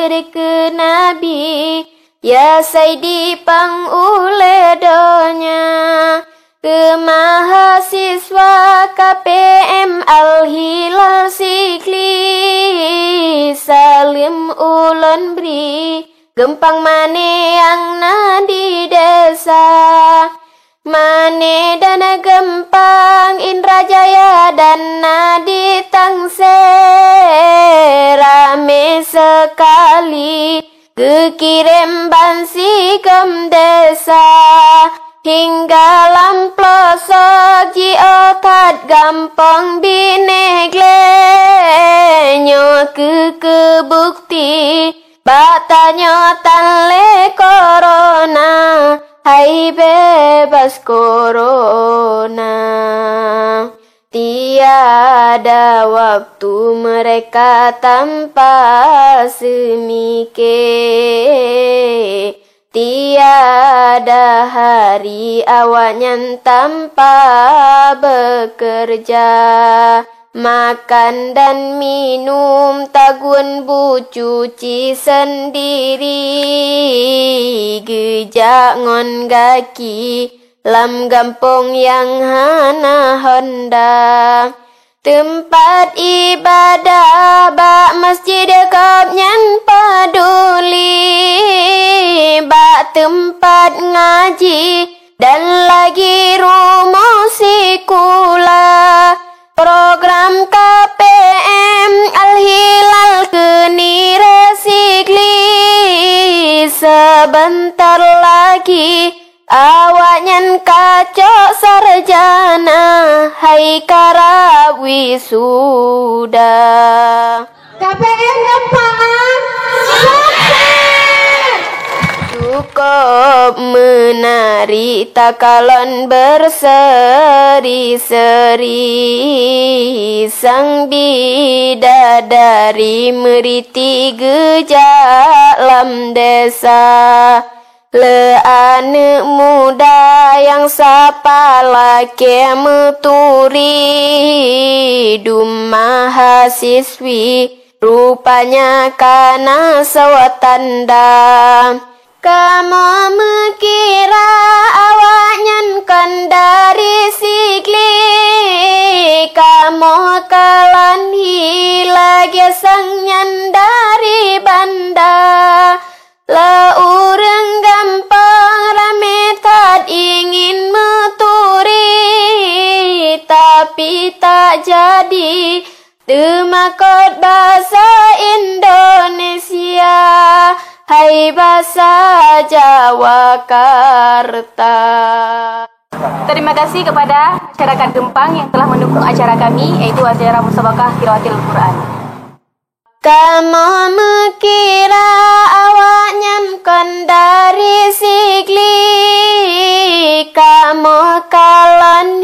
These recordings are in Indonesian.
ke Nabi, ya Saidi panguledonya. Ke mahasiswa KPM Al-Hilal Sikli, salim ulun beri gempang mane yang nadi desa. Mane dana gempang Indrajaya dan nadi tangse, rame sekali kekirim bansi kem desa. Hingga lamplosak jiotat gampang binegle, nyo kebukti batanya tanle corona. Hai bebas corona, tiada waktu mereka tanpa semike, tiada hari awaknya tanpa bekerja. Makan dan minum tagun bu cuci sendiri, gejak ngon gaki lam gampong yang hana honda. Tempat ibadah bak masjid dekap nyan paduli, bak tempat ngaji dan lagi rumah sekolah. Program KPM Al-Hilal keni resikli, sebentar lagi awaknya kacok sarjana. Hai karab wisuda, KPM gampang cukup menari takalon berseri-seri. Sang bidadari meriti gejak lam desa. Le anak muda yang sapa laki meturi, dum mahasiswi rupanya kana sawatanda. Kamu mengira awaknya kan dari sikli, kamu kalan lagi sangnya dari banda. La urang gampang rame tad ingin meturi, tapi tak jadi temakot bahasa Indonesia. Hai bahasa Jawakarta. Terima kasih kepada masyarakat Gempang yang telah mendukung acara kami, yaitu acara Musabaqah Qiraatil Quran. Kamu mengira awaknya kan dari sikli, kamu kalan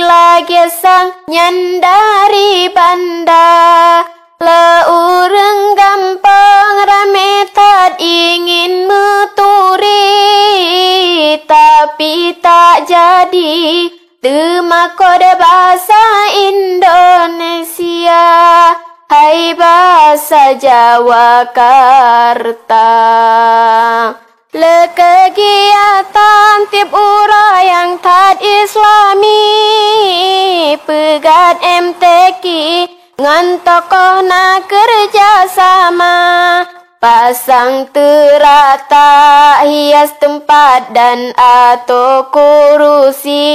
lagi sang nyandari banda. Le urang gampang rame tad ingin meturi, tapi tak jadi temakot bahasa Indonesia. Hai bahasa Jawakarta. Le kegiatan tip ura yang tad islami, pegat MTQ ngan tokoh na kerjasama. Pasang terata hias tempat dan atau kursi,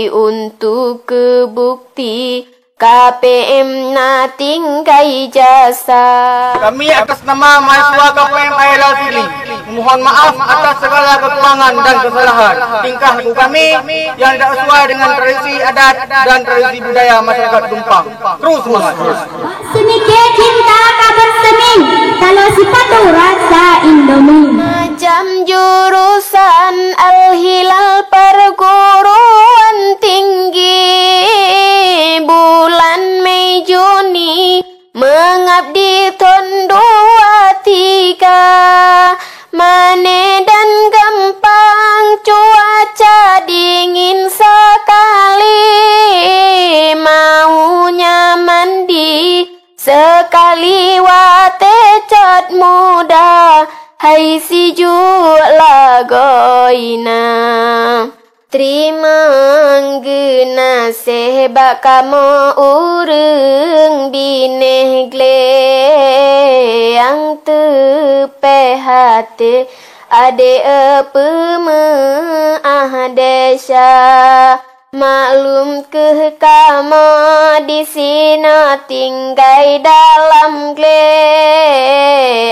untuk kebukti KPM na tingkai jasa. Kami atas nama mahasiswa KPM Al-Hilal Sikli mohon maaf atas segala kekurangan dan kesalahan tingkah laku kami yang tidak sesuai dengan tradisi adat dan tradisi budaya masyarakat Gempang. Terus semangat. Seni ke cinta kabar seni, kalau sifat rasa Indomie. Macam jurusan Al-Hilal perguruan tinggi, bulan Mei Juni mengabdi tahun 23. Mane dan Gempang cuaca dingin sekali, maunya mandi sekali wate dina. Terima gena sebab kamu urung bineh gle yang tepe hati ade desa. Maklum ke kamu di sini tinggal dalam gle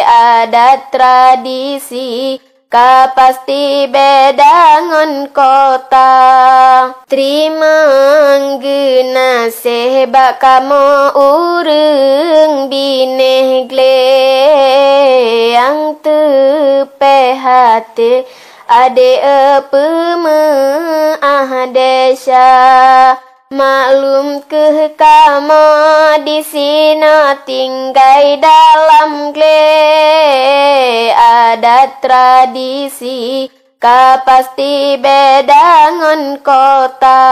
adat tradisi ka pasti beda ngon kota. Terima gena sebab kamu urung bineh gle yang tepe hati ade desa. Maklum ke kamu di sini tinggal dalam gle adat tradisi ka pasti beda ngon kota.